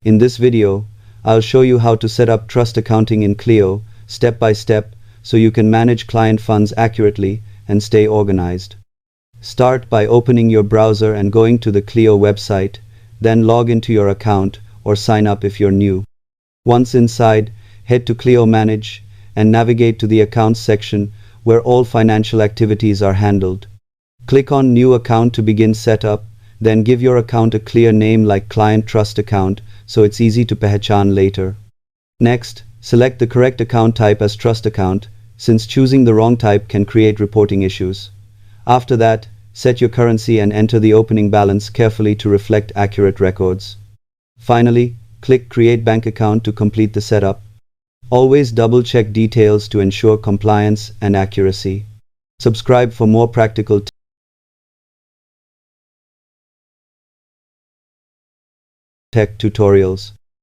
In this video, I'll show you how to set up trust accounting in Clio step by step so you can manage client funds accurately and stay organized. Start by opening your browser and going to the Clio website, then log into your account or sign up if you're new. Once inside, head to Clio Manage and navigate to the Accounts section where all financial activities are handled. Click on New Account to begin setup, then give your account a clear name like Client Trust Account so it's easy to pehchan later. Next, select the correct account type as Trust Account, since choosing the wrong type can create reporting issues. After that, set your currency and enter the opening balance carefully to reflect accurate records. Finally, click Create Bank Account to complete the setup. Always double-check details to ensure compliance and accuracy. Subscribe for more practical tech tutorials.